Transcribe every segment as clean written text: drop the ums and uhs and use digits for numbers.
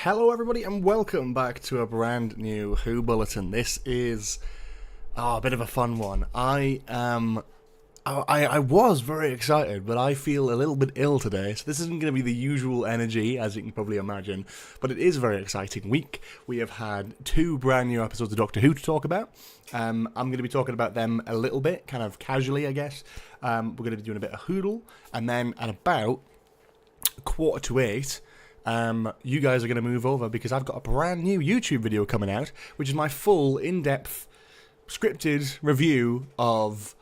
Hello everybody and welcome back to a brand new WHO Bulletin. This is a bit of a fun one. I was very excited, but I feel a little bit ill today, so this isn't going to be the usual energy, as you can probably imagine, but it is a very exciting week. We have had two brand new episodes of Doctor Who to talk about. I'm going to be talking about them a little bit, kind of casually, I guess. We're going to be doing a bit of Hoodle, and then at about 7:45, you guys are going to move over because I've got a brand new YouTube video coming out, which is my full, in-depth, scripted review of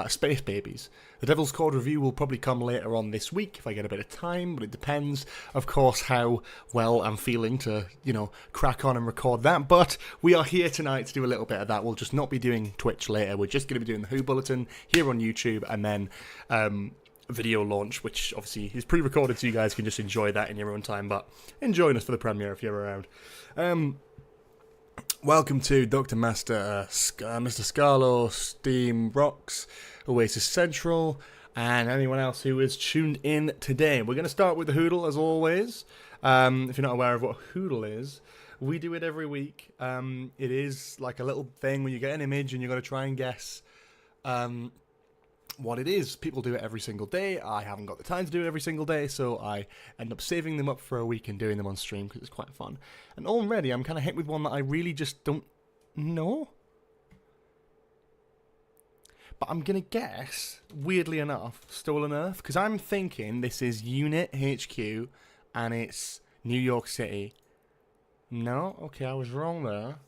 Space Babies. The Devil's Chord review will probably come later on this week if I get a bit of time, but it depends, of course, how well I'm feeling to, crack on and record that. But we are here tonight to do a little bit of that. We'll just not be doing Twitch later. We're just going to be doing the WHO Bulletin here on YouTube, and then video launch, which obviously is pre-recorded, so you guys can just enjoy that in your own time, but join us for the premiere if you're around. Welcome to Dr. Master, Mr. Scarlo, Steam Rocks, Oasis Central, and anyone else who is tuned in today. We're going to start with the Hoodle, as always. If you're not aware of what Hoodle is, we do it every week. It is like a little thing where you get an image and you've got to try and guess what it is. People do it every single day. I haven't got the time to do it every single day, so I end up saving them up for a week and doing them on stream because it's quite fun. And already I'm kind of hit with one that I really just don't know. But I'm going to guess, weirdly enough, Stolen Earth, because I'm thinking this is Unit HQ and it's New York City. No? Okay, I was wrong there.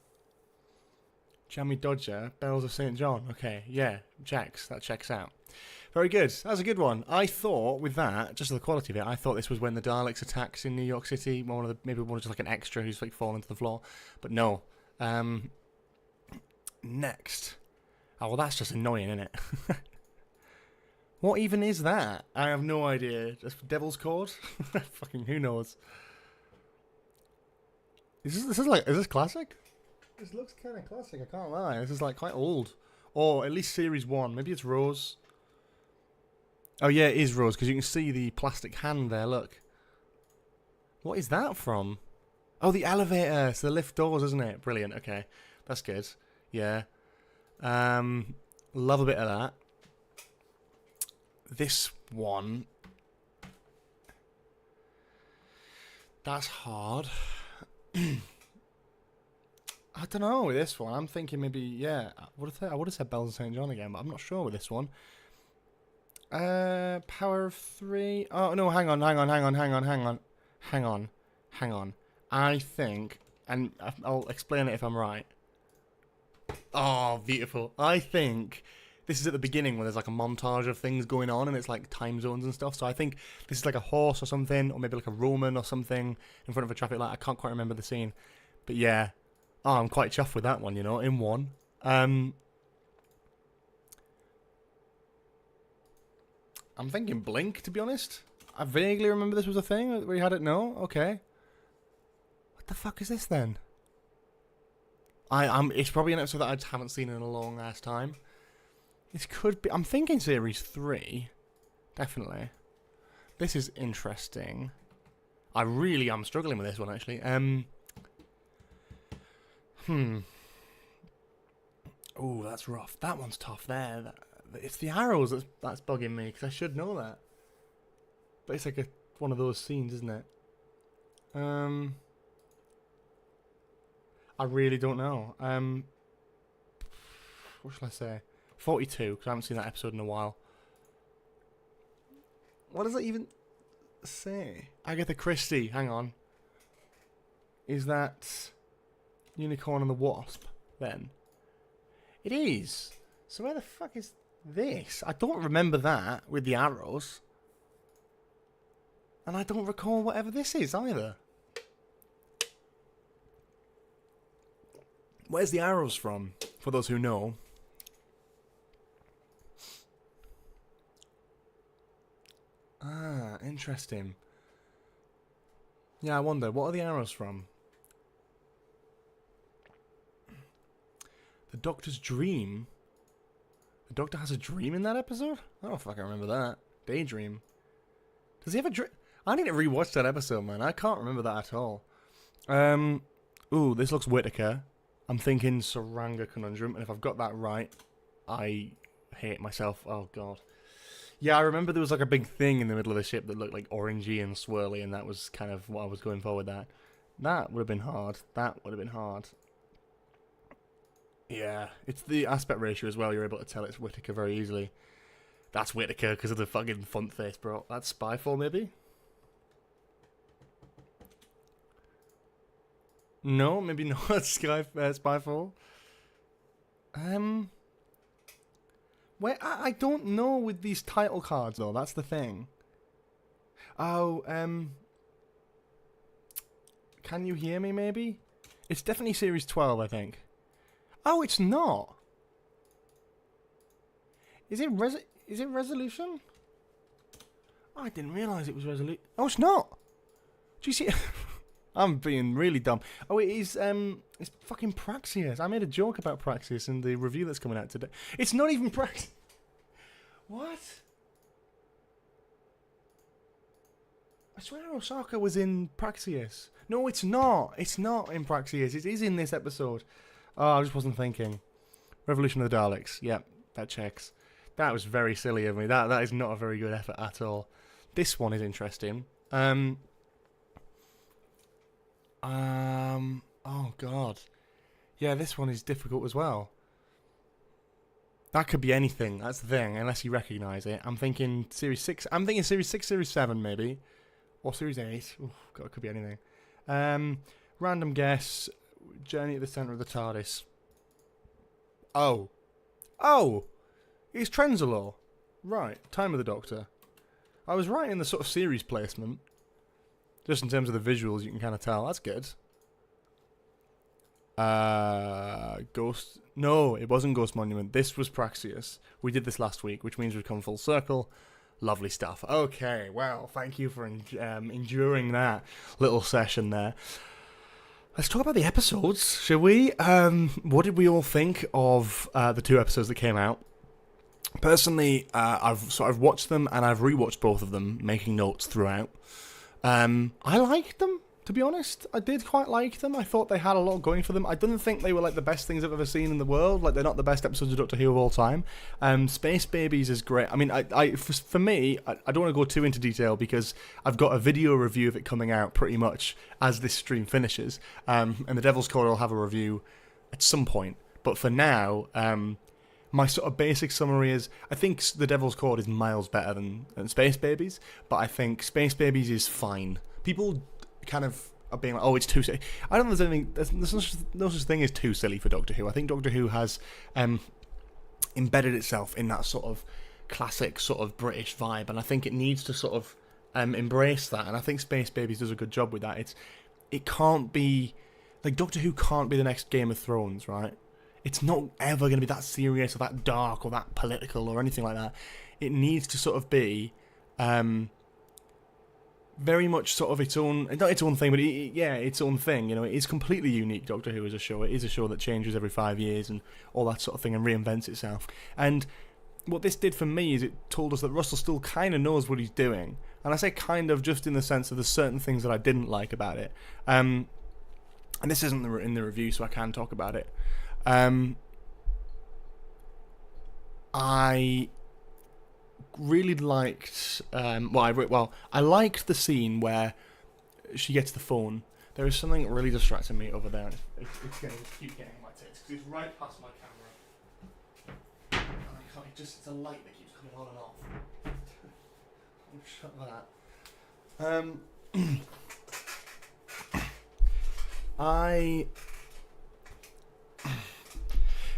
Jammy Dodger, Bells of St. John. Okay, yeah, that checks out. Very good. That's a good one. I thought with that, just the quality of it, I thought this was when the Daleks attacks in New York City. Maybe one just like an extra who's like fallen to the floor. But no. Next. Oh, well, that's just annoying, isn't it? What even is that? I have no idea. Just Devil's Chord? Fucking who knows? Is this classic? This looks kind of classic, I can't lie. This is like quite old. Or at least Series 1. Maybe it's Rose. Oh yeah, it is Rose, because you can see the plastic hand there, look. What is that from? Oh, the elevator. It's the lift doors, isn't it? Brilliant, okay. That's good. Yeah. Love a bit of that. This one. That's hard. I don't know with this one. I'm thinking maybe, yeah. I would have said Bells of St. John again, but I'm not sure with this one. Power of 3. Oh no, hang on. I think, and I'll explain it if I'm right. Oh, beautiful. I think this is at the beginning where there's like a montage of things going on and it's like time zones and stuff. So I think this is like a horse or something, or maybe like a Roman or something in front of a traffic light. I can't quite remember the scene, but yeah. Oh, I'm quite chuffed with that one, in one. I'm thinking Blink, to be honest. I vaguely remember this was a thing where you had it. No? Okay. What the fuck is this then? It's probably an episode that I just haven't seen in a long ass time. This could be... I'm thinking Series 3. Definitely. This is interesting. I really am struggling with this one, actually. Oh, that's rough. That one's tough there. It's the arrows that's bugging me, because I should know that. But it's like one of those scenes, isn't it? I really don't know. What shall I say? 42, because I haven't seen that episode in a while. What does that even say? Agatha Christie, hang on. Is that Unicorn and the Wasp, then? It is. So where the fuck is this? I don't remember that with the arrows. And I don't recall whatever this is either. Where's the arrows from? For those who know. Ah, interesting. Yeah, I wonder, what are the arrows from? The Doctor's dream? The Doctor has a dream in that episode? I don't fucking remember that. Daydream. Does he have a dream? I need to rewatch that episode, man. I can't remember that at all. Ooh, this looks Whittaker. I'm thinking Saranga Conundrum, and if I've got that right, I hate myself. Oh, God. Yeah, I remember there was like a big thing in the middle of the ship that looked like orangey and swirly, and that was kind of what I was going for with that. That would have been hard. That would have been hard. Yeah, it's the aspect ratio as well. You're able to tell it's Whittaker very easily. That's Whittaker because of the fucking font face, bro. That's Spyfall, maybe? No, maybe not. Spyfall. Wait, I don't know with these title cards though. That's the thing. Oh, can you hear me? Maybe. It's definitely Series 12, I think. Oh, it's not. Is it Resolution? Oh, I didn't realise it was Resolution. Oh, it's not. Do you see? I'm being really dumb. Oh, it is. It's fucking Praxeus. I made a joke about Praxeus in the review that's coming out today. It's not even Praxeus. What? I swear Osaka was in Praxeus. No, it's not. It's not in Praxeus. It is in this episode. Oh, I just wasn't thinking. Revolution of the Daleks. Yep, that checks. That was very silly of me. That is not a very good effort at all. This one is interesting. Oh god. Yeah, this one is difficult as well. That could be anything, that's the thing, unless you recognise it. I'm thinking Series 6. I'm thinking Series 6, Series 7 maybe. Or Series 8. Ooh, god, it could be anything. Random guess. Journey at the centre of the TARDIS. Oh. Oh! It's Trenzalore. Right, Time of the Doctor. I was right in the sort of series placement. Just in terms of the visuals, you can kind of tell. That's good. Ghost... No, it wasn't Ghost Monument. This was Praxeus. We did this last week, which means we've come full circle. Lovely stuff. Okay, well, thank you for enduring that little session there. Let's talk about the episodes, shall we? What did we all think of the two episodes that came out? Personally, I've watched them and I've rewatched both of them, making notes throughout. I liked them, to be honest. I did quite like them. I thought they had a lot going for them. I didn't think they were like the best things I've ever seen in the world. Like, they're not the best episodes of Doctor Who of all time. Space Babies is great. I mean, for me, I don't want to go too into detail because I've got a video review of it coming out pretty much as this stream finishes. And the Devil's Chord will have a review at some point. But for now, my sort of basic summary is, I think The Devil's Chord is miles better than Space Babies, but I think Space Babies is fine. People kind of are being like, oh, it's too silly. I don't think there's anything, there's no such thing as too silly for Doctor Who. I think Doctor Who has embedded itself in that sort of classic sort of British vibe, and I think it needs to sort of embrace that, and I think Space Babies does a good job with that. It can't be, like, Doctor Who can't be the next Game of Thrones, right? It's not ever going to be that serious or that dark or that political or anything like that. It needs to sort of be very much sort of its own, not its own thing, but its own thing. You know, it is completely unique, Doctor Who as a show. It is a show that changes every 5 years and all that sort of thing and reinvents itself. And what this did for me is it told us that Russell still kind of knows what he's doing. And I say kind of just in the sense of there's certain things that I didn't like about it. And this isn't in the review, so I can talk about it. I really liked. I liked the scene where she gets the phone. There is something really distracting me over there. It's keep getting my tits because it's right past my camera. It's a light that keeps coming on and off. Shut that.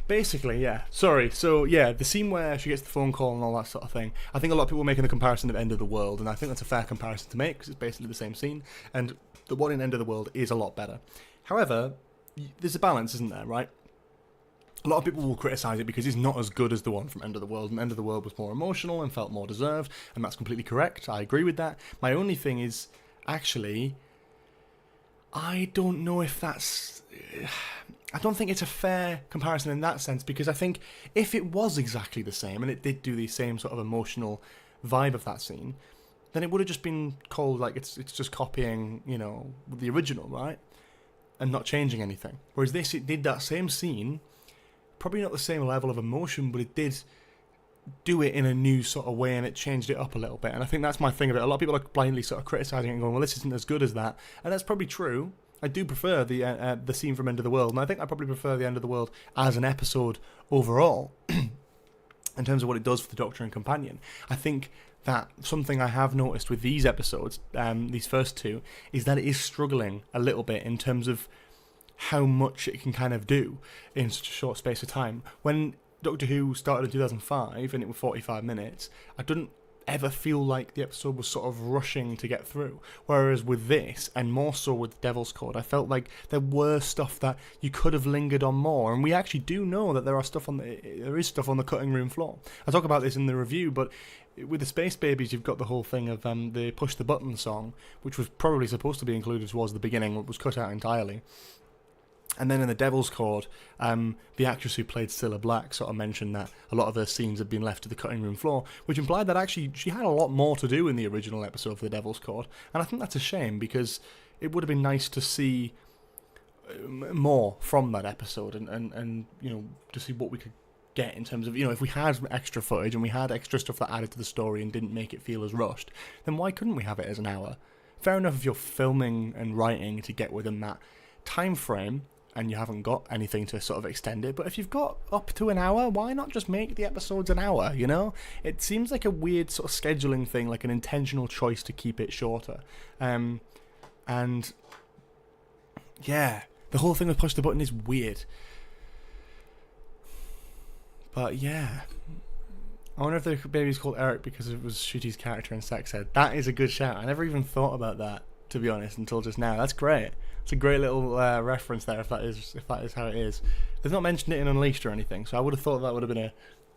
Basically, yeah. Sorry. So, yeah, the scene where she gets the phone call and all that sort of thing. I think a lot of people are making the comparison of End of the World, and I think that's a fair comparison to make because it's basically the same scene. And the one in End of the World is a lot better. However, there's a balance, isn't there, right? A lot of people will criticise it because it's not as good as the one from End of the World, and End of the World was more emotional and felt more deserved, and that's completely correct. I agree with that. My only thing is, actually, I don't know if that's... I don't think it's a fair comparison in that sense, because I think if it was exactly the same, and it did do the same sort of emotional vibe of that scene, then it would have just been called, like, it's just copying, you know, the original, right? and not changing anything. Whereas this, it did that same scene, probably not the same level of emotion, but it did do it in a new sort of way, and it changed it up a little bit. And I think that's my thing of it. A lot of people are blindly sort of criticising it and going, well, this isn't as good as that. And that's probably true. I do prefer the scene from End of the World, and I think I probably prefer the End of the World as an episode overall, in terms of what it does for the Doctor and Companion. I think that something I have noticed with these episodes, these first two, is that it is struggling a little bit in terms of how much it can kind of do in such a short space of time. When Doctor Who started in 2005 and it was 45 minutes, I didn't ever feel like the episode was sort of rushing to get through. Whereas with this, and more so with Devil's Chord, I felt like there were stuff that you could have lingered on more. And we actually do know that there is stuff on the cutting room floor. I talk about this in the review, but with the Space Babies, you've got the whole thing of the Push the Button song, which was probably supposed to be included towards the beginning, but was cut out entirely. And then in the Devil's Chord, the actress who played Cilla Black sort of mentioned that a lot of her scenes had been left to the cutting room floor, which implied that actually she had a lot more to do in the original episode for the Devil's Chord. And I think that's a shame, because it would have been nice to see more from that episode, and you know, to see what we could get in terms of, you know, if we had extra footage and we had extra stuff that added to the story and didn't make it feel as rushed, then why couldn't we have it as an hour? Fair enough if you're filming and writing to get within that time frame and you haven't got anything to sort of extend it, but if you've got up to an hour, why not just make the episodes an hour, you know? It seems like a weird sort of scheduling thing, like an intentional choice to keep it shorter. And yeah, the whole thing with Push the Button is weird. But yeah, I wonder if the baby's called Eric because it was Ncuti's character in Sex Ed. That is a good shout. I never even thought about that, to be honest, until just now. That's great. It's a great little reference there, if that is how it is. They've not mentioned it in Unleashed or anything, so I would have thought that would have been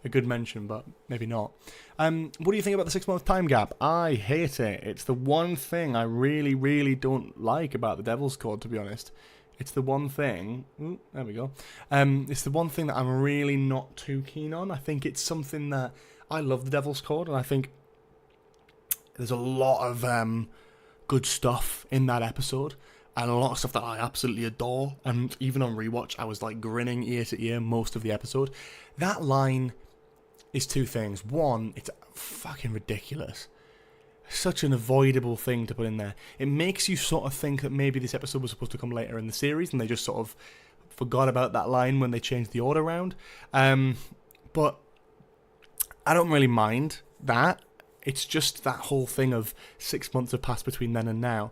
a good mention, but maybe not. What do you think about the 6-month time gap? I hate it. It's the one thing I really, really don't like about the Devil's Chord, to be honest. It's the one thing... Ooh, there we go. It's the one thing that I'm really not too keen on. I think it's something that... I love the Devil's Chord, and I think there's a lot of good stuff in that episode, and a lot of stuff that I absolutely adore, and even on rewatch, I was like grinning ear to ear most of the episode. That line is two things. One, it's fucking ridiculous. Such an avoidable thing to put in there. It makes you sort of think that maybe this episode was supposed to come later in the series, and they just sort of forgot about that line when they changed the order around. But I don't really mind that. It's just that whole thing of 6 months have passed between then and now.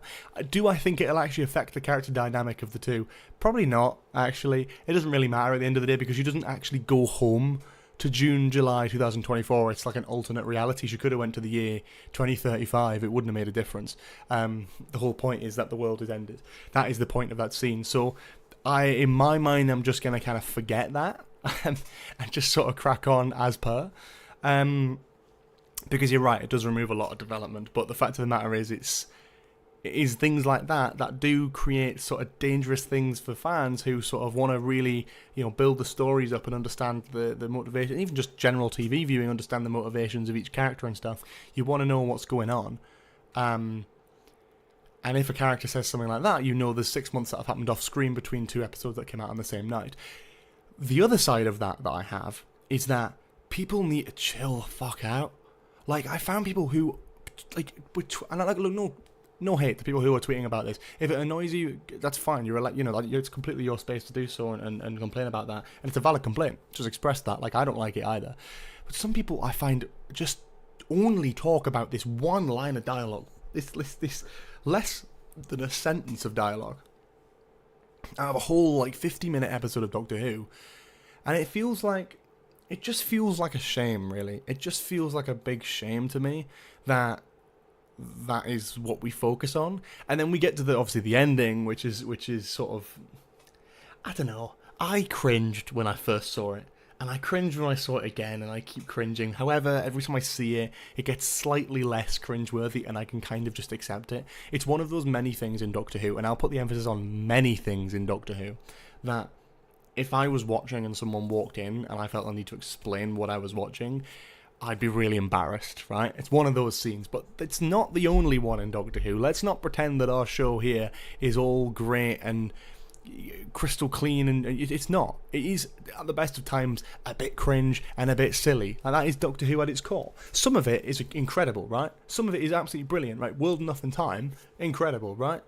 Do I think it'll actually affect the character dynamic of the two? Probably not, actually. It doesn't really matter at the end of the day, because she doesn't actually go home to June, July 2024. It's like an alternate reality. She could have went to the year 2035. It wouldn't have made a difference. The whole point is that the world has ended. That is the point of that scene. So in my mind, I'm just going to kind of forget that and just sort of crack on as per. Because you're right, it does remove a lot of development, but the fact of the matter is, it is things like that do create sort of dangerous things for fans who sort of want to really, you know, build the stories up and understand the motivation, even just general TV viewing, understand the motivations of each character and stuff. You want to know what's going on. And if a character says something like that, you know there's 6 months that have happened off screen between two episodes that came out on the same night. The other side of that I have is that people need to chill the fuck out. Like, I found people who, like, and I like, look, no hate to people who are tweeting about this. If it annoys you, that's fine. It's completely your space to do so and complain about that. And it's a valid complaint. Just express that. Like, I don't like it either. But some people I find just only talk about this one line of dialogue. This less than a sentence of dialogue out of a whole, like, 50-minute episode of Doctor Who. And it just feels like a shame, really. It just feels like a big shame to me that is what we focus on. And then we get to the ending, which is sort of, I don't know. I cringed when I first saw it, and I cringed when I saw it again, and I keep cringing. However, every time I see it, it gets slightly less cringeworthy, and I can kind of just accept it. It's one of those many things in Doctor Who, and I'll put the emphasis on many things in Doctor Who, that if I was watching and someone walked in and I felt the need to explain what I was watching, I'd be really embarrassed, right? It's one of those scenes, but it's not the only one in Doctor Who. Let's not pretend that our show here is all great and crystal clean, and it's not. It is at the best of times a bit cringe and a bit silly, and that is Doctor Who at its core. Some of it is incredible, right? Some of it is absolutely brilliant, right? World Enough and Time, incredible, right?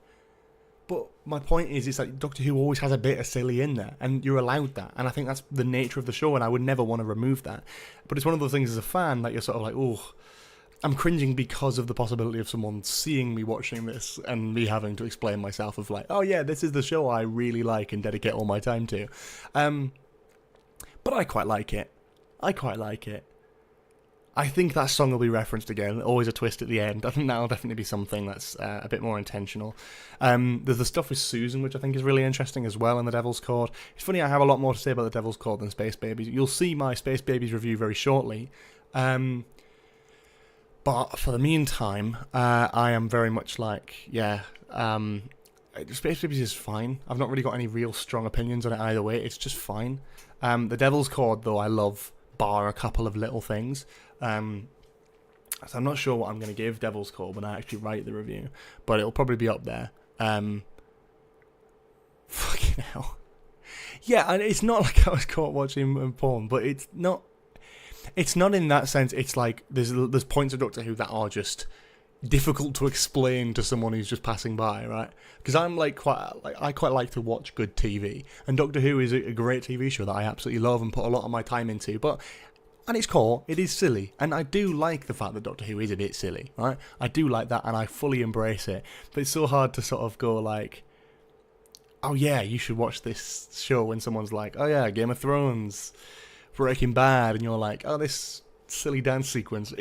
But my point is like Doctor Who always has a bit of silly in there, and you're allowed that, and I think that's the nature of the show, and I would never want to remove that. But it's one of those things as a fan that you're sort of like, oh, I'm cringing because of the possibility of someone seeing me watching this and me having to explain myself of like, oh yeah, this is the show I really like and dedicate all my time to. But I quite like it. I think that song will be referenced again, always a twist at the end. I think that'll definitely be something that's a bit more intentional. There's the stuff with Susan, which I think is really interesting as well in The Devil's Chord. It's funny, I have a lot more to say about The Devil's Chord than Space Babies. You'll see my Space Babies review very shortly. But for the meantime, I am very much like, Space Babies is fine. I've not really got any real strong opinions on it either way. It's just fine. The Devil's Chord, though, I love, bar a couple of little things. So I'm not sure what I'm going to give Devil's Chord when I actually write the review, but it'll probably be up there. Fucking hell. Yeah, and it's not like I was caught watching porn, but it's not in that sense. It's like there's points of Doctor Who that are just difficult to explain to someone who's just passing by, right? Because I'm I quite like to watch good TV, and Doctor Who is a great TV show that I absolutely love and put a lot of my time into, but at its core, it is silly, and I do like the fact that Doctor Who is a bit silly, right? I do like that, and I fully embrace it, but it's so hard to sort of go like, oh yeah, you should watch this show when someone's like, oh yeah, Game of Thrones, Breaking Bad, and you're like, oh, this silly dance sequence,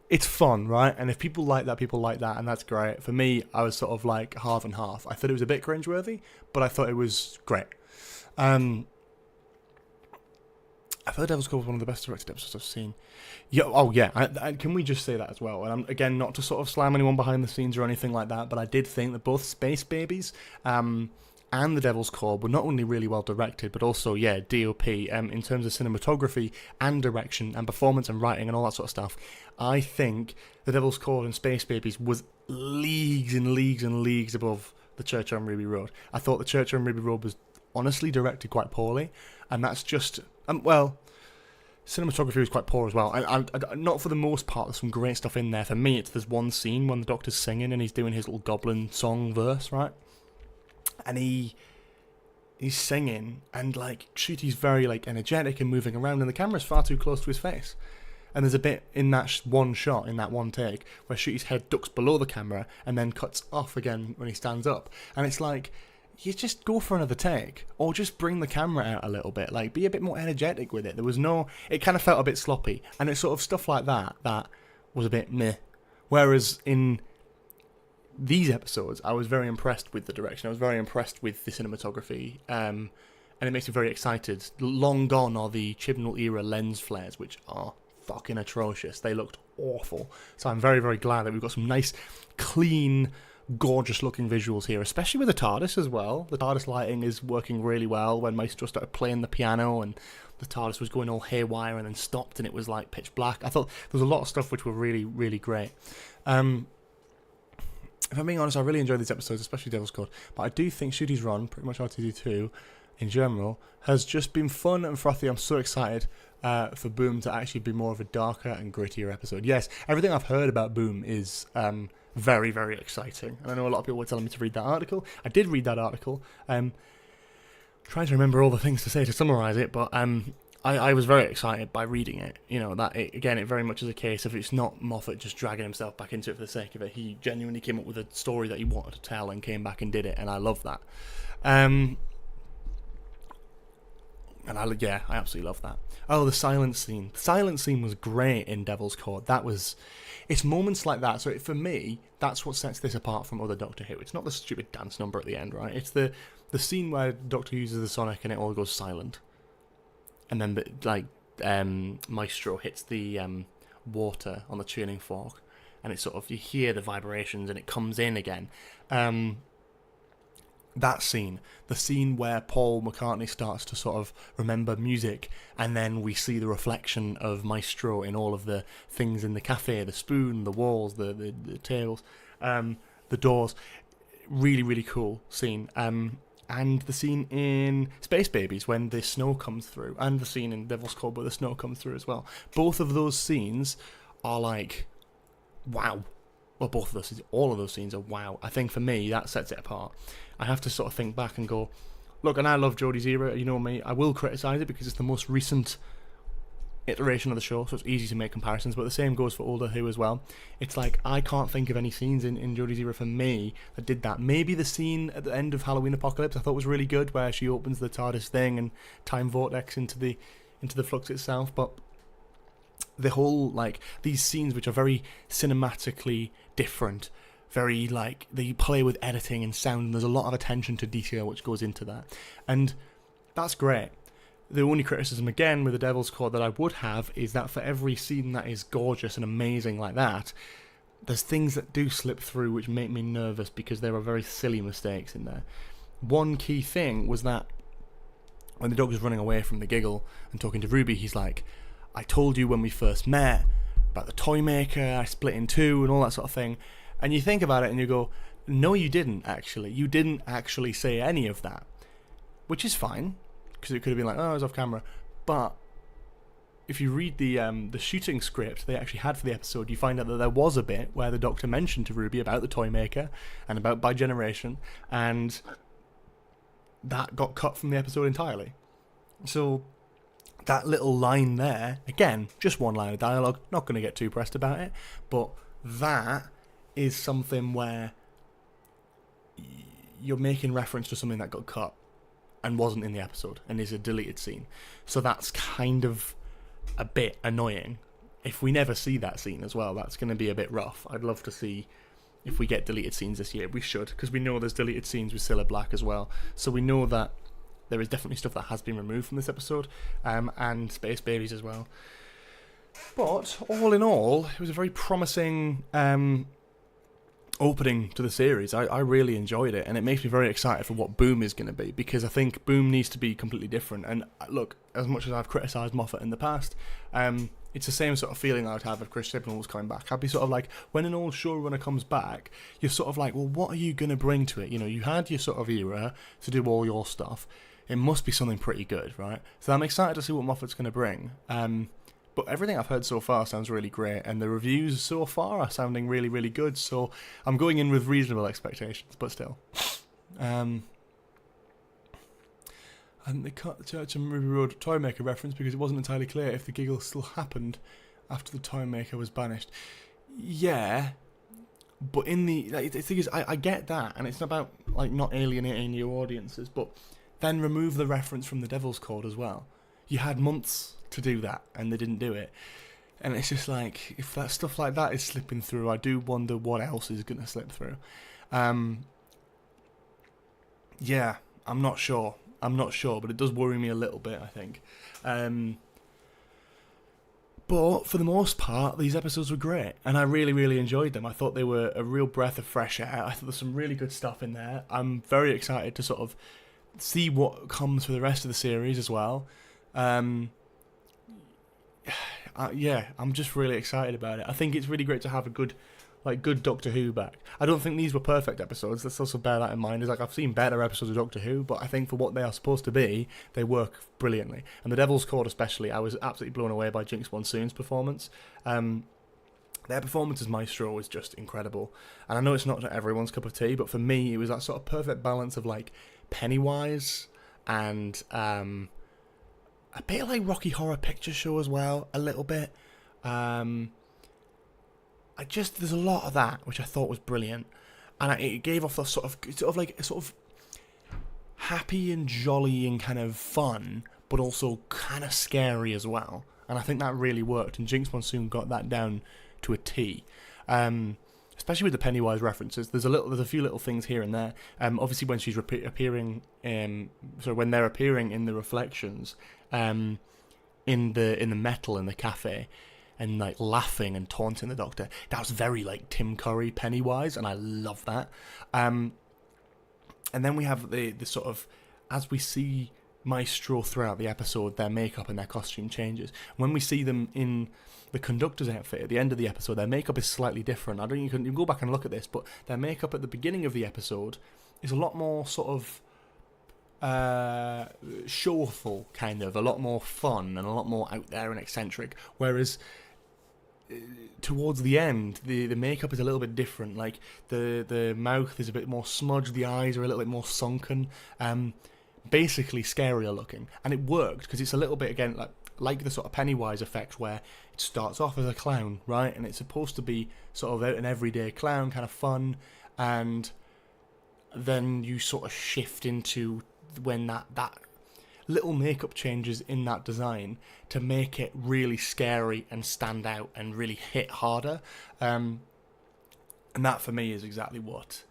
it's fun, right? And if people like that, and that's great. For me, I was sort of like half and half. I thought it was a bit cringeworthy, but I thought it was great. I thought Devil's Chord was one of the best directed episodes I've seen. Yeah, oh yeah, can we just say that as well? And I'm, again, not to sort of slam anyone behind the scenes or anything like that, but I did think that both Space Babies and The Devil's Chord were not only really well directed, but also, yeah, DOP, in terms of cinematography and direction and performance and writing and all that sort of stuff. I think The Devil's Chord and Space Babies was leagues and leagues and leagues above The Church on Ruby Road. I thought The Church on Ruby Road was honestly directed quite poorly, and that's just, cinematography was quite poor as well. And not for the most part, there's some great stuff in there. For me, there's one scene when the Doctor's singing and he's doing his little goblin song verse, right? And he's singing, and like Ncuti's very like energetic and moving around, and the camera's far too close to his face. And there's a bit in that one shot, in that one take, where Ncuti's head ducks below the camera and then cuts off again when he stands up. And it's like, you just go for another take, or just bring the camera out a little bit, like be a bit more energetic with it. There was no, it kind of felt a bit sloppy, and it's sort of stuff like that was a bit meh. Whereas in these episodes, I was very impressed with the direction. I was very impressed with the cinematography, and it makes me very excited. Long gone are the Chibnall era lens flares, which are fucking atrocious. They looked awful. So I'm very, very glad that we've got some nice, clean, gorgeous looking visuals here, especially with the TARDIS as well. The TARDIS lighting is working really well. When Maestro started playing the piano and the TARDIS was going all haywire and then stopped and it was like pitch black, I thought there was a lot of stuff which were really, really great. If I'm being honest, I really enjoyed these episodes, especially Devil's Chord, but I do think Ncuti's run, pretty much RTD2 in general, has just been fun and frothy. I'm so excited for Boom to actually be more of a darker and grittier episode. Yes, everything I've heard about Boom is very, very exciting. And I know a lot of people were telling me to read that article. I did read that article. Trying to remember all the things to say to summarise it, but I was very excited by reading it. You know, it very much is a case of it's not Moffat just dragging himself back into it for the sake of it. He genuinely came up with a story that he wanted to tell and came back and did it, and I love that. I absolutely love that. Oh, the silence scene. The silence scene was great in Devil's Chord. It's moments like that. So for me, that's what sets this apart from other Doctor Who. It's not the stupid dance number at the end, right? It's the scene where Doctor uses the sonic and it all goes silent. And then Maestro hits the water on the tuning fork, and it's sort of, you hear the vibrations and it comes in again. That scene, the scene where Paul McCartney starts to sort of remember music, and then we see the reflection of Maestro in all of the things in the cafe, the spoon, the walls, the tables, the doors. Really, really cool scene. and the scene in Space Babies when the snow comes through, and the scene in Devil's Call where the snow comes through as well. Both of those scenes are like, wow. Well, both of those scenes, all of those scenes are wow. I think for me, that sets it apart. I have to sort of think back and go, look, and I love Jodie's era, you know me, I will criticise it because it's the most recent iteration of the show, so it's easy to make comparisons, but the same goes for older Who as well. It's like, I can't think of any scenes in Jodie's era for me that did that. Maybe the scene at the end of Halloween Apocalypse I thought was really good, where she opens the TARDIS thing and time vortex into the flux itself, but the whole, like, these scenes which are very cinematically different, very, like, they play with editing and sound, and there's a lot of attention to detail which goes into that, and that's great. The only criticism, again, with the Devil's Chord that I would have is that for every scene that is gorgeous and amazing like that, there's things that do slip through which make me nervous because there are very silly mistakes in there. One key thing was that when the Doctor's running away from the Giggle and talking to Ruby, he's like, I told you when we first met about the toy maker, I split in two and all that sort of thing. And you think about it and you go, no, you didn't actually. You didn't actually say any of that. Which is fine, because it could have been like, oh, I was off camera. But if you read the shooting script they actually had for the episode, you find out that there was a bit where the Doctor mentioned to Ruby about the toy maker and about bi-generation, and that got cut from the episode entirely. So that little line there, again, just one line of dialogue, not going to get too pressed about it, but that is something where you're making reference to something that got cut and wasn't in the episode and is a deleted scene. So that's kind of a bit annoying. If we never see that scene as well, that's going to be a bit rough. I'd love to see if we get deleted scenes this year. We should, because we know there's deleted scenes with Cilla Black as well. So we know that there is definitely stuff that has been removed from this episode, and Space Babies as well. But all in all, it was a very promising opening to the series. I really enjoyed it, and it makes me very excited for what Boom is going to be, because I think Boom needs to be completely different. And look, as much as I've criticised Moffat in the past, it's the same sort of feeling I would have if Chris Chibnall was coming back. I'd be sort of like, when an old showrunner comes back, you're sort of like, well, what are you going to bring to it? You know, you had your sort of era to do all your stuff. It must be something pretty good, right? So I'm excited to see what Moffat's going to bring. But everything I've heard so far sounds really great, and the reviews so far are sounding really, really good, so I'm going in with reasonable expectations, but still. And they cut the Church and Ruby Road Toymaker reference because it wasn't entirely clear if the Giggle still happened after the Toymaker was banished. Yeah, but in the thing is, I get that, and it's about like not alienating your audiences, but then remove the reference from the Devil's Chord as well. You had months to do that, and they didn't do it. And it's just like, if that stuff like that is slipping through, I do wonder what else is going to slip through. Yeah, I'm not sure, but it does worry me a little bit, I think. But for the most part, these episodes were great, and I really, really enjoyed them. I thought they were a real breath of fresh air. I thought there's some really good stuff in there. I'm very excited to sort of see what comes for the rest of the series as well. Yeah, I'm just really excited about it. I think it's really great to have a good Doctor Who back. I don't think these were perfect episodes. Let's also bear that in mind. It's like, I've seen better episodes of Doctor Who, but I think for what they are supposed to be, they work brilliantly. And the Devil's Chord especially, I was absolutely blown away by Jinx Monsoon's performance. Their performance as Maestro was just incredible. And I know it's not everyone's cup of tea, but for me, it was that sort of perfect balance of like Pennywise and a bit like Rocky Horror Picture Show as well, a little bit. There's a lot of that which I thought was brilliant, and it gave off the sort of happy and jolly and kind of fun, but also kind of scary as well. And I think that really worked, and Jinx Monsoon got that down to a T. Especially with the Pennywise references, there's a few little things here and there. Obviously, when she's appearing, when they're appearing in the reflections, in the metal in the cafe, and like laughing and taunting the Doctor, that was very like Tim Curry Pennywise, and I love that. And then we have the sort of, as we see Maestro throughout the episode, their makeup and their costume changes. When we see them in the conductor's outfit at the end of the episode, their makeup is slightly different. You can go back and look at this, but their makeup at the beginning of the episode is a lot more sort of showful, kind of, a lot more fun and a lot more out there and eccentric. Whereas towards the end, the makeup is a little bit different. Like the mouth is a bit more smudged, the eyes are a little bit more sunken, basically scarier looking, and it worked because it's a little bit again like the sort of Pennywise effect where it starts off as a clown, right, and it's supposed to be sort of an everyday clown, kind of fun, and then you sort of shift into when that little makeup changes in that design to make it really scary and stand out and really hit harder, and that for me is exactly what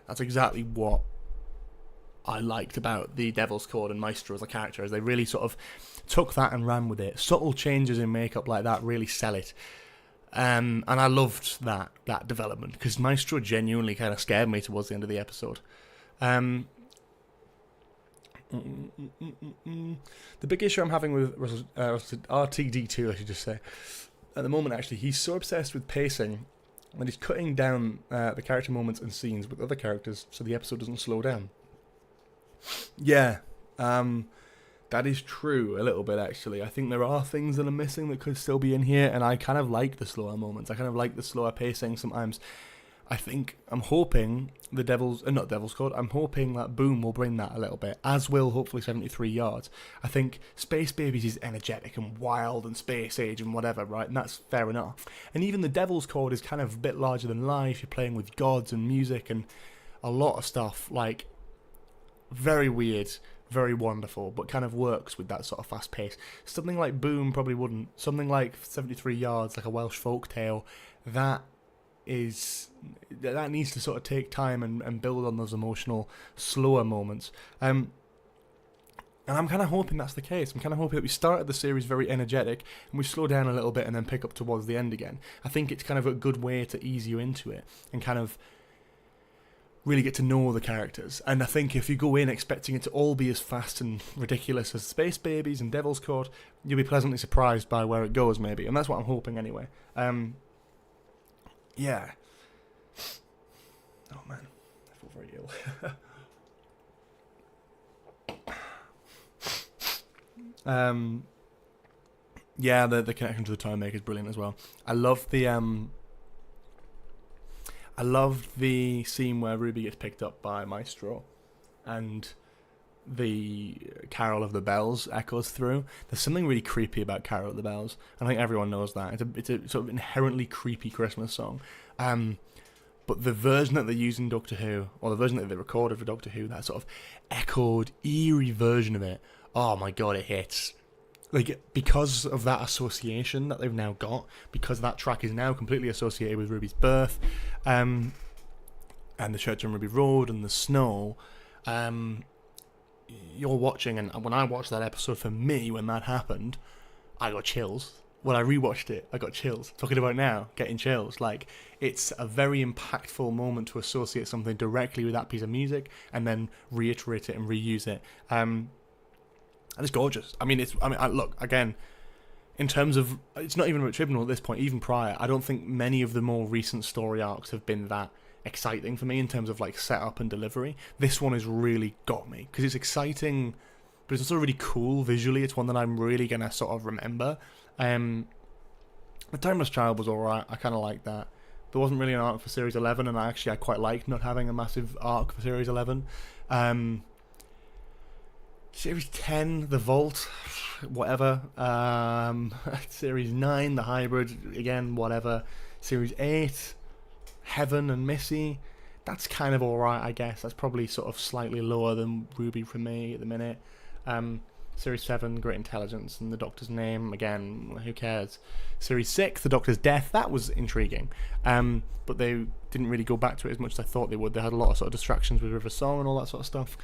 that's exactly what I liked about the Devil's Chord and Maestro as a character, as they really sort of took that and ran with it. Subtle changes in makeup like that really sell it. And I loved that development, because Maestro genuinely kind of scared me towards the end of the episode. The big issue I'm having with RTD2, I should just say, at the moment actually, he's so obsessed with pacing that he's cutting down the character moments and scenes with other characters so the episode doesn't slow down. Yeah, that is true a little bit actually. I think there are things that are missing that could still be in here, and I kind of like the slower moments. I kind of like the slower pacing sometimes. I'm hoping I'm hoping that Boom will bring that a little bit, as will hopefully 73 Yards. I think Space Babies is energetic and wild and space age and whatever, right? And that's fair enough. And even the Devil's Chord is kind of a bit larger than life. You're playing with gods and music and a lot of stuff, like very weird, very wonderful, but kind of works with that sort of fast pace. Something like Boom probably wouldn't. Something like 73 Yards, like a Welsh folktale, that needs to sort of take time and build on those emotional, slower moments. And I'm kind of hoping that's the case. I'm kind of hoping that we started the series very energetic and we slow down a little bit and then pick up towards the end again. I think it's kind of a good way to ease you into it and kind of really get to know the characters. And I think if you go in expecting it to all be as fast and ridiculous as Space Babies and Devil's Chord, you'll be pleasantly surprised by where it goes, maybe. And that's what I'm hoping anyway. Yeah. Oh man, I feel very ill. Yeah, the connection to the Time Maker is brilliant as well. I loved the scene where Ruby gets picked up by Maestro and the Carol of the Bells echoes through. There's something really creepy about Carol of the Bells. I think everyone knows that. It's a sort of inherently creepy Christmas song. But the version that they use in Doctor Who, or the version that they recorded for Doctor Who, that sort of echoed, eerie version of it, oh my god, it hits. Like, because of that association that they've now got, because that track is now completely associated with Ruby's birth, and the church on Ruby Road and the snow, you're watching, and when I watched that episode, for me, when that happened, I got chills. When I rewatched it, I got chills. Talking about now, getting chills. Like, it's a very impactful moment to associate something directly with that piece of music and then reiterate it and reuse it. And it's gorgeous. Look, again, in terms of, it's not even retributional at this point, even prior, I don't think many of the more recent story arcs have been that exciting for me in terms of like setup and delivery. This one has really got me because it's exciting, but it's also really cool visually. It's one that I'm really gonna sort of remember. The Timeless Child was alright. I kind of liked that. There wasn't really an arc for Series 11, and I quite liked not having a massive arc for Series 11. Series 10, The Vault, whatever. Series 9, The Hybrid, again, whatever. Series 8, Heaven and Missy, that's kind of alright, I guess. That's probably sort of slightly lower than Ruby for me at the minute. Series 7, Great Intelligence and the Doctor's Name, again, who cares. Series 6, The Doctor's Death, that was intriguing. But they didn't really go back to it as much as I thought they would. They had a lot of sort of distractions with River Song and all that sort of stuff.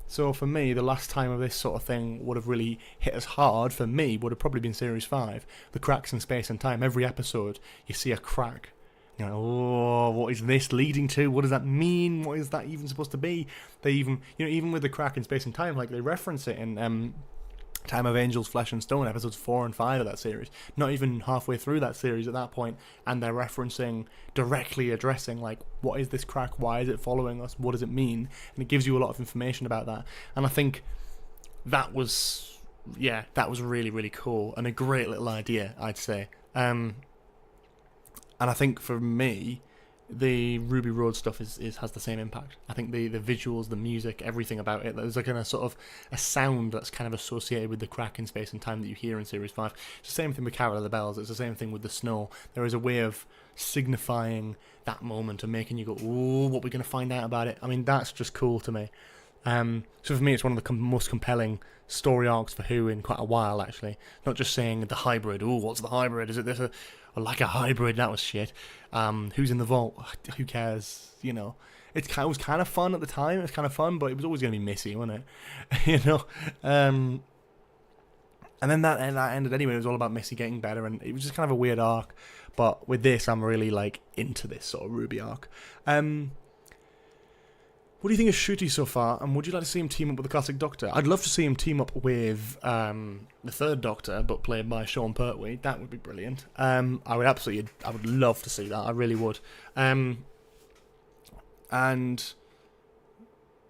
So for me, the last time of this sort of thing would have really hit us hard, for me, would have probably been Series 5. The cracks in space and time. Every episode, you see a crack. You're like, oh, what is this leading to? What does that mean? What is that even supposed to be? They even, even with the crack in space and time, like they reference it in Time of Angels, Flesh and Stone, episodes 4 and 5 of that series. Not even halfway through that series at that point, and they're referencing, directly addressing, like, what is this crack? Why is it following us? What does it mean? And it gives you a lot of information about that. And I think that was, that was really, really cool, and a great little idea, I'd say. And I think for me, the Ruby Road stuff has the same impact. I think the visuals, the music, everything about it, there's like a sort of a sound that's kind of associated with the crack in space and time that you hear in Series 5. It's the same thing with Carol of the Bells, it's the same thing with the snow. There is a way of signifying that moment and making you go, ooh, what we're going to find out about it. I mean, that's just cool to me. So for me, it's one of the most compelling story arcs for Who in quite a while, actually. Not just saying the hybrid, ooh, what's the hybrid? Is it this? Like a hybrid, that was shit. Who's in the vault? Who cares? You know, it was kind of fun at the time. It was kind of fun, but it was always going to be Missy, wasn't it? You know. And then that ended anyway. It was all about Missy getting better, and it was just kind of a weird arc. But with this, I'm really like into this sort of Ruby arc. What do you think of Shruti so far, and would you like to see him team up with the classic Doctor? I'd love to see him team up with the third Doctor, but played by Sean Pertwee. That would be brilliant. I would love to see that. I really would. And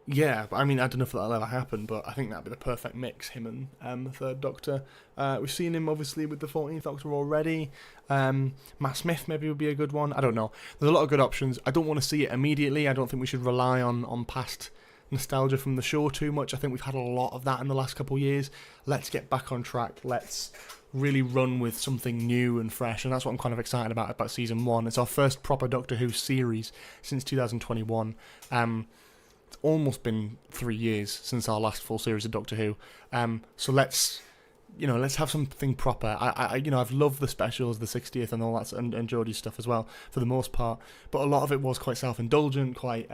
yeah, I mean, I don't know if that'll ever happen, but I think that'd be the perfect mix, him and the third Doctor. We've seen him, obviously, with the 14th Doctor already. Matt Smith maybe would be a good one. I don't know. There's a lot of good options. I don't want to see it immediately. I don't think we should rely on past nostalgia from the show too much. I think we've had a lot of that in the last couple of years. Let's get back on track. Let's really run with something new and fresh, and that's what I'm kind of excited about Season 1. It's our first proper Doctor Who series since 2021. It's almost been 3 years since our last full series of Doctor Who. So let's have something proper. I've loved the specials, the 60th and all that, and Jodie's stuff as well, for the most part. But a lot of it was quite self-indulgent, quite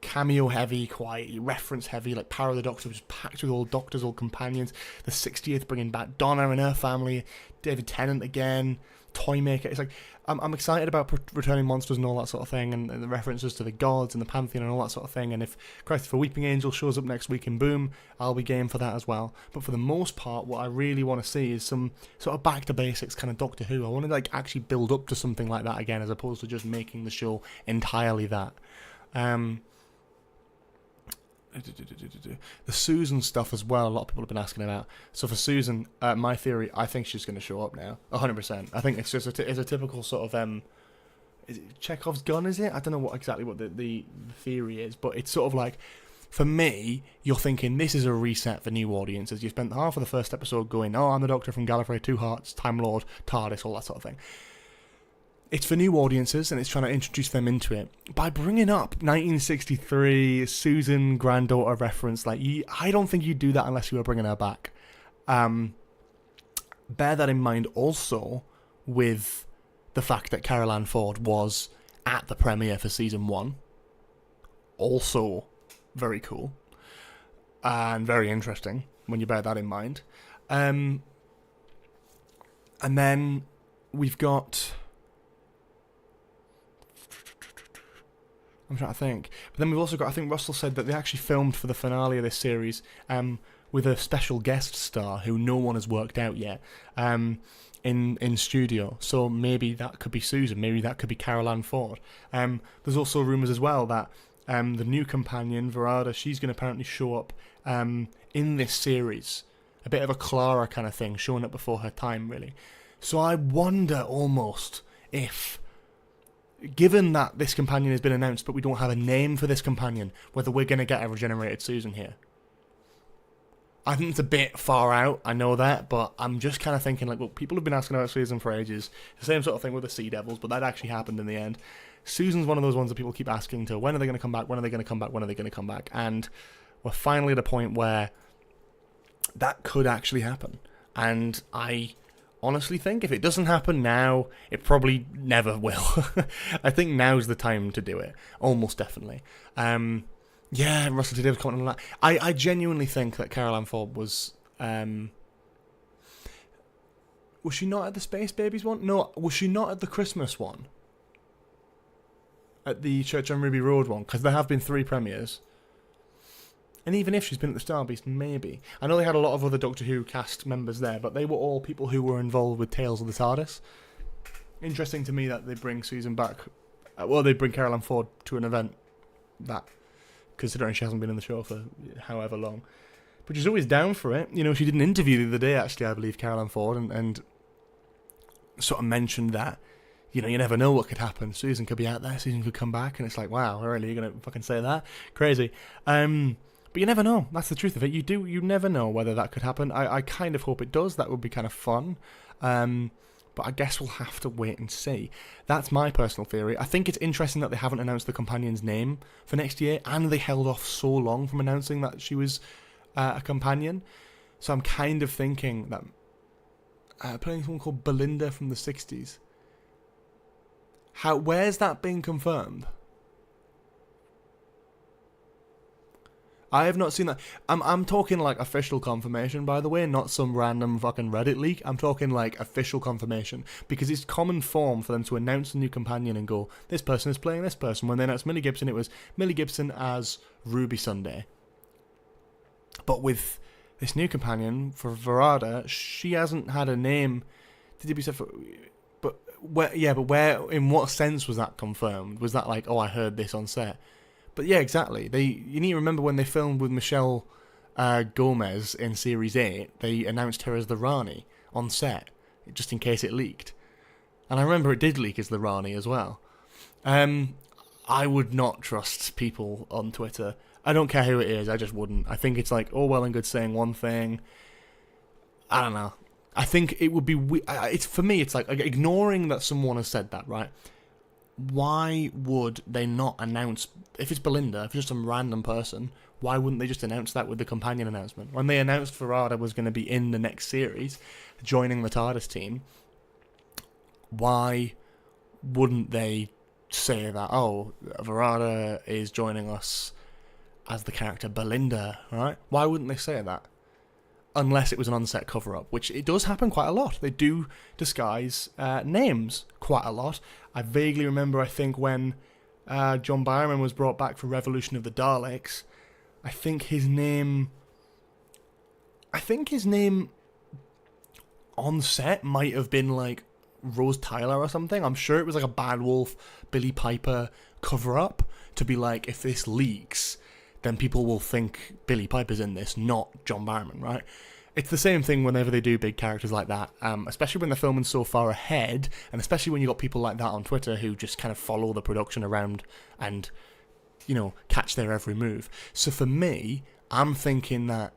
cameo heavy, quite reference heavy. Like Power of the Doctor was packed with old Doctors, old companions. The 60th bringing back Donna and her family, David Tennant again, Toymaker. It's like I'm excited about returning monsters and all that sort of thing, and the references to the gods and the pantheon and all that sort of thing. And if Christopher Weeping Angel shows up next week in Boom, I'll be game for that as well. But for the most part, what I really want to see is some sort of back to basics kind of Doctor Who. I want to actually build up to something like that again, as opposed to just making the show entirely that. The Susan stuff as well, a lot of people have been asking about. So for Susan, my theory, I think she's going to show up now, 100%. I think it's just it's a typical sort of is it Chekhov's gun? Is it? I don't know exactly what the theory is, but it's sort of like, for me, you're thinking this is a reset for new audiences. You spent half of the first episode going, oh, I'm the Doctor from Gallifrey, Two Hearts, Time Lord, TARDIS, all that sort of thing. It's for new audiences, and it's trying to introduce them into it. By bringing up 1963 Susan granddaughter reference, I don't think you'd do that unless you were bringing her back. Bear that in mind also with the fact that Carol Ann Ford was at the premiere for Season 1. Also very cool. And very interesting when you bear that in mind. And then we've got... I'm trying to think. But then we've also got, I think Russell said that they actually filmed for the finale of this series with a special guest star who no one has worked out yet in studio. So maybe that could be Susan. Maybe that could be Carol Ann Ford. There's also rumours as well that the new companion, Verada, she's going to apparently show up in this series. A bit of a Clara kind of thing, showing up before her time, really. So I wonder almost if... given that this companion has been announced, but we don't have a name for this companion, whether we're going to get a regenerated Susan here. I think it's a bit far out, I know that, but I'm just kind of thinking, well, people have been asking about Susan for ages. The same sort of thing with the Sea Devils, but that actually happened in the end. Susan's one of those ones that people keep asking to, when are they going to come back, when are they going to come back, when are they going to come back? And we're finally at a point where that could actually happen. And I... honestly think if it doesn't happen now, it probably never will. I think now's the time to do it. Almost definitely. Yeah, Russell T. Davis commenting on that. I genuinely think that Carol Ann Ford was... was she not at the Space Babies one? No, was she not at the Christmas one? At the Church on Ruby Road one? Because there have been 3 premieres. And even if she's been at the Star Beast, maybe. I know they had a lot of other Doctor Who cast members there, but they were all people who were involved with Tales of the TARDIS. Interesting to me that they bring Susan back. Well, they bring Carol Ann Ford to an event that, considering she hasn't been in the show for however long. But she's always down for it. You know, she did an interview the other day, actually, I believe, Carol Ann Ford, and sort of mentioned that, you know, you never know what could happen. Susan could be out there, Susan could come back, and it's like, wow, really, you're going to fucking say that? Crazy. But you never know. That's the truth of it. You never know whether that could happen. I kind of hope it does. That would be kind of fun. But I guess we'll have to wait and see. That's my personal theory. I think it's interesting that they haven't announced the companion's name for next year, and they held off so long from announcing that she was a companion. So I'm kind of thinking that playing someone called Belinda from the 60s. Where's that being confirmed? I have not seen that. I'm talking like official confirmation, by the way, not some random fucking Reddit leak. I'm talking like official confirmation, because it's common form for them to announce a new companion and go, this person is playing this person. When they announced Millie Gibson, it was Millie Gibson as Ruby Sunday. But with this new companion for Verada, she hasn't had a name. Did it be said for? But where? Yeah, but where? In what sense was that confirmed? Was that like, oh, I heard this on set? But yeah, exactly. You need to remember when they filmed with Michelle Gomez in Series 8, they announced her as the Rani on set, just in case it leaked. And I remember it did leak as the Rani as well. I would not trust people on Twitter. I don't care who it is, I just wouldn't. I think it's like, oh, well and good saying one thing. I don't know. I think it would be... for me, it's like ignoring that someone has said that, right? Why would they not announce, if it's Belinda, if it's just some random person, why wouldn't they just announce that with the companion announcement? When they announced Verada was going to be in the next series, joining the TARDIS team, why wouldn't they say that, oh, Verada is joining us as the character Belinda, right? Why wouldn't they say that? Unless it was an on-set cover-up, which it does happen quite a lot. They do disguise names quite a lot. I vaguely remember, I think, when John Barrowman was brought back for Revolution of the Daleks, I think his name on set might have been like Rose Tyler or something. I'm sure it was like a Bad Wolf, Billy Piper cover-up to be like, if this leaks, then people will think Billy Piper's in this, not John Barrowman, right? It's the same thing whenever they do big characters like that, especially when they're filming so far ahead, and especially when you've got people like that on Twitter who just kind of follow the production around and, you know, catch their every move. So for me, I'm thinking that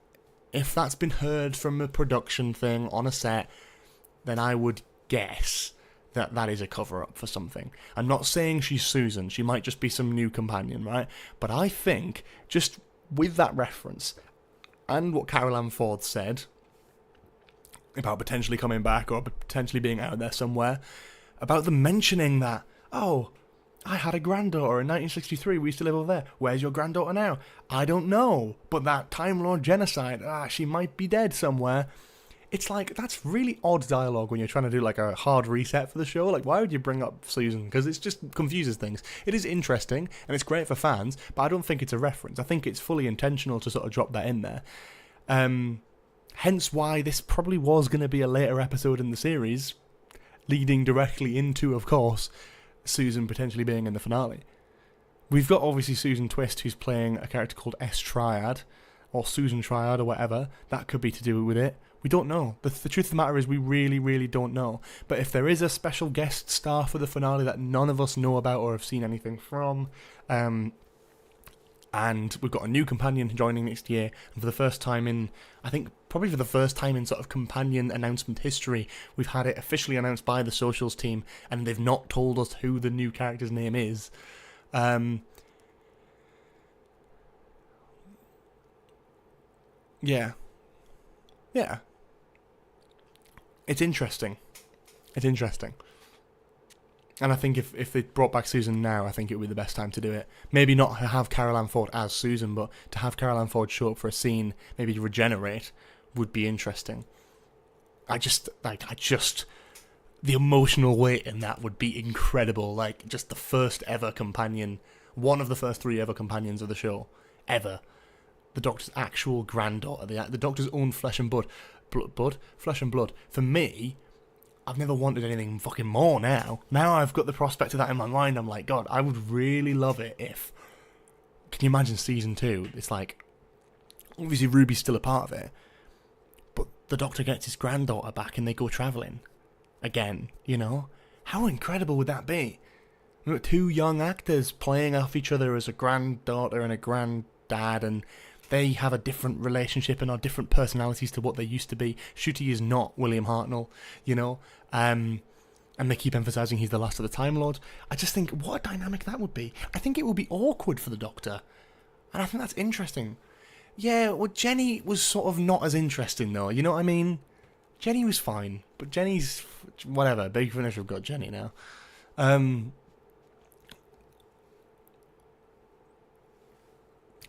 if that's been heard from a production thing on a set, then I would guess that that is a cover-up for something. I'm not saying she's Susan. She might just be some new companion, right? But I think, just with that reference, and what Carol Ann Ford said about potentially coming back or potentially being out there somewhere, about them mentioning that, oh, I had a granddaughter in 1963, we used to live over there. Where's your granddaughter now? I don't know. But that Time Lord genocide, she might be dead somewhere. It's like, that's really odd dialogue when you're trying to do like a hard reset for the show. Like, why would you bring up Susan? Because it just confuses things. It is interesting, and it's great for fans, but I don't think it's a reference. I think it's fully intentional to sort of drop that in there. Hence why this probably was going to be a later episode in the series, leading directly into, of course, Susan potentially being in the finale. We've got, obviously, Susan Twist, who's playing a character called S Triad, or Susan Triad, or whatever. That could be to do with it. We don't know. The truth of the matter is we really, really don't know. But if there is a special guest star for the finale that none of us know about or have seen anything from, and we've got a new companion joining next year, and for the first time in, I think, probably for the first time in sort of companion announcement history, we've had it officially announced by the socials team, and they've not told us who the new character's name is. Yeah. It's interesting. And I think if they brought back Susan now, I think it would be the best time to do it. Maybe not have Carol Ann Ford as Susan, but to have Carol Ann Ford show up for a scene, maybe regenerate, would be interesting. The emotional weight in that would be incredible. Like, just the first ever companion, one of the first 3 ever companions of the show, ever. the Doctor's actual granddaughter, the Doctor's own flesh and flesh and blood. For me, I've never wanted anything fucking more now. Now I've got the prospect of that in my mind. I'm like, God, I would really love it if... Can you imagine season 2? It's like, obviously Ruby's still a part of it, but the Doctor gets his granddaughter back and they go travelling again, you know? How incredible would that be? We've got 2 young actors playing off each other as a granddaughter and a granddad, and they have a different relationship and are different personalities to what they used to be. Ncuti is not William Hartnell, you know? And they keep emphasising he's the last of the Time Lords. I just think, what a dynamic that would be. I think it would be awkward for the Doctor. And I think that's interesting. Yeah, well, Jenny was sort of not as interesting, though. You know what I mean? Jenny was fine. But Jenny's... Whatever. Big Finish have got Jenny now. I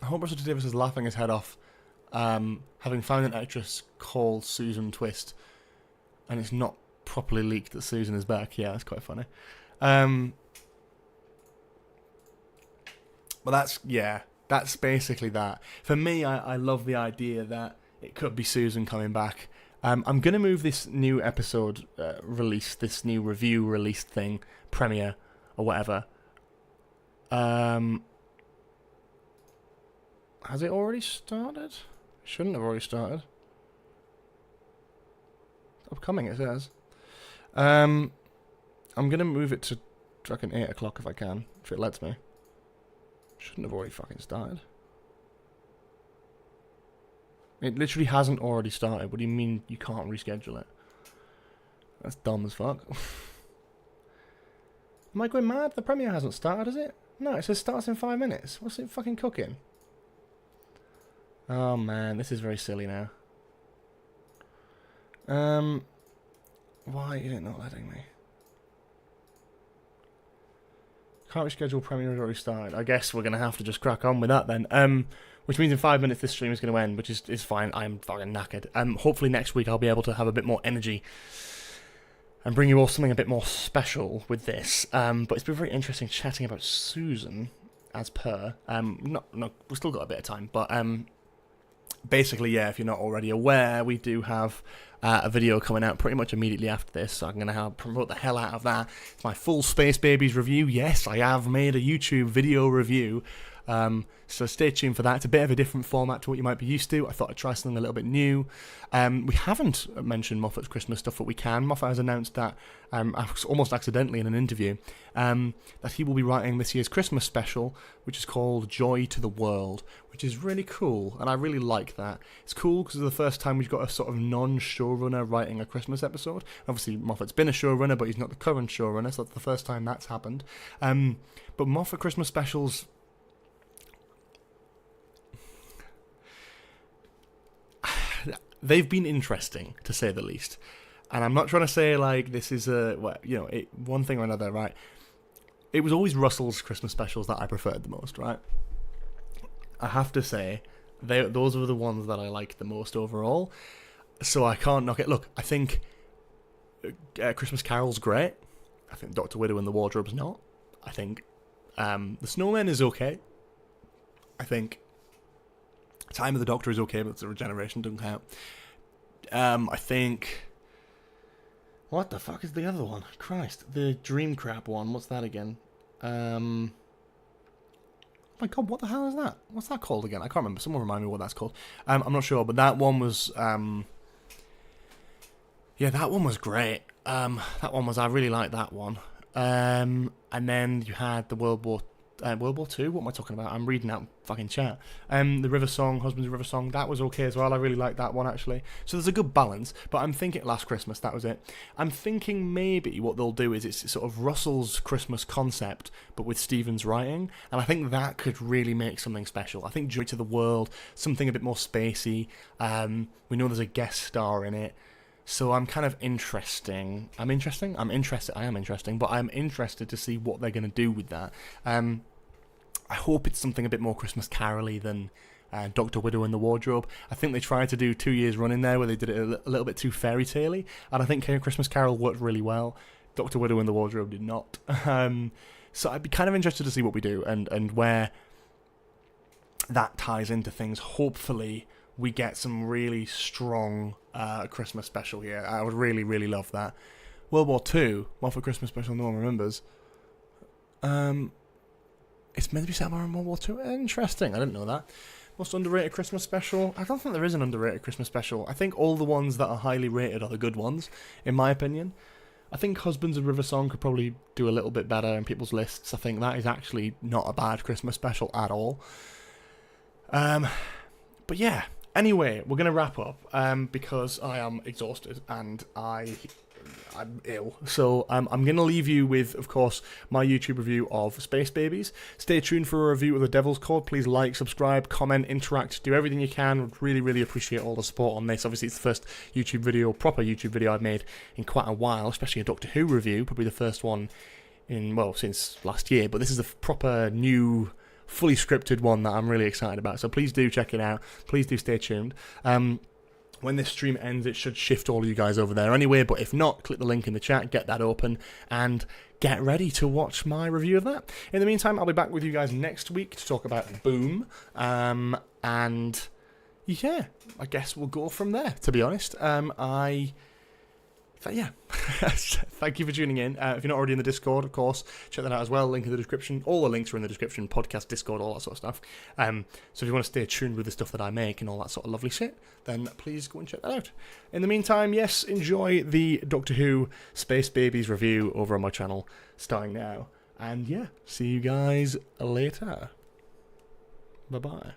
hope Russell T Davies is laughing his head off, having found an actress called Susan Twist, and it's not properly leaked that Susan is back. Yeah, that's quite funny. But that's basically that. For me, I love the idea that it could be Susan coming back. I'm going to move this new episode release, this new review release thing, premiere, or whatever. Has it already started? Shouldn't have already started. Upcoming, it says. I'm going to move it to fucking 8 o'clock if I can, if it lets me. Shouldn't have already fucking started. It literally hasn't already started. What do you mean you can't reschedule it? That's dumb as fuck. Am I going mad? The premiere hasn't started, has it? No, it says starts in 5 minutes. What's it fucking cooking? Oh man, this is very silly now. Why is it not letting me? Can't reschedule, premiere has already started. I guess we're gonna have to just crack on with that then. Which means in 5 minutes this stream is gonna end, which is fine. I'm fucking knackered. Hopefully next week I'll be able to have a bit more energy and bring you all something a bit more special with this. But it's been very interesting chatting about Susan, as per. No, we've still got a bit of time, but basically, yeah, if you're not already aware, we do have a video coming out pretty much immediately after this, so I'm going to promote the hell out of that. It's my full Space Babies review. Yes, I have made a YouTube video review, so stay tuned for that. It's a bit of a different format to what you might be used to. I thought I'd try something a little bit new. We haven't mentioned Moffat's Christmas stuff, but we can. Moffat has announced that, almost accidentally in an interview, that he will be writing this year's Christmas special, which is called Joy to the World, which is really cool, and I really like that. It's cool because it's the first time we've got a sort of non-showrunner writing a Christmas episode. Obviously, Moffat's been a showrunner, but he's not the current showrunner, so that's the first time that's happened. But Moffat Christmas specials... they've been interesting, to say the least. And I'm not trying to say, like, this is one thing or another, right? It was always Russell's Christmas specials that I preferred the most, right? I have to say, those were the ones that I liked the most overall. So I can't knock it. Look, I think Christmas Carol's great. I think Dr. Widow and the Wardrobe's not. I think The Snowman is okay. I think Time of the Doctor is okay, but it's a regeneration, doesn't count. I think... What the fuck is the other one? Christ. The Dream Crap one. What's that again? Oh my god, what the hell is that? What's that called again? I can't remember. Someone remind me what that's called. I'm not sure, but that one was... yeah, that one was great. That one was... I really liked that one. And then you had the World War II? What am I talking about? I'm reading out fucking chat. The River Song, Husband's River Song, that was okay as well. I really liked that one, actually. So there's a good balance, but I'm thinking Last Christmas, that was it. I'm thinking maybe what they'll do is it's sort of Russell's Christmas concept, but with Stephen's writing, and I think that could really make something special. I think Joy to the World, something a bit more spacey. We know there's a guest star in it. So I'm kind of interested, but I'm interested to see what they're going to do with that. I hope it's something a bit more Christmas Carol-y than Dr. Widow and the Wardrobe. I think they tried to do 2 years running there where they did it a little bit too fairy tale-y, and I think Christmas Carol worked really well. Dr. Widow and the Wardrobe did not. So I'd be kind of interested to see what we do and where that ties into things. Hopefully we get some really strong Christmas special here. I would really, really love that. World War II, what for Christmas special no one remembers. It's meant to be set around World War II. Interesting, I didn't know that. Most underrated Christmas special? I don't think there is an underrated Christmas special. I think all the ones that are highly rated are the good ones, in my opinion. I think Husbands and River Song could probably do a little bit better in people's lists. I think that is actually not a bad Christmas special at all. But yeah, anyway, we're going to wrap up because I am exhausted and I'm ill. So I'm going to leave you with, of course, my YouTube review of Space Babies. Stay tuned for a review of The Devil's Chord. Please like, subscribe, comment, interact, do everything you can. Would really, really appreciate all the support on this. Obviously, it's the first proper YouTube video I've made in quite a while, especially a Doctor Who review, probably the first one since last year. But this is a proper new, fully scripted one that I'm really excited about. So please do check it out. Please do stay tuned. When this stream ends, it should shift all of you guys over there anyway, but if not, click the link in the chat, get that open, and get ready to watch my review of that. In the meantime, I'll be back with you guys next week to talk about Boom, and yeah, I guess we'll go from there, to be honest. Thank you for tuning in. If you're not already in the Discord, of course, check that out as well. Link in the description. All the links are in the description. Podcast, Discord, all that sort of stuff. So if you want to stay tuned with the stuff that I make and all that sort of lovely shit, then please go and check that out. In the meantime, yes, enjoy the Doctor Who Space Babies review over on my channel, starting now. And yeah, see you guys later. Bye-bye.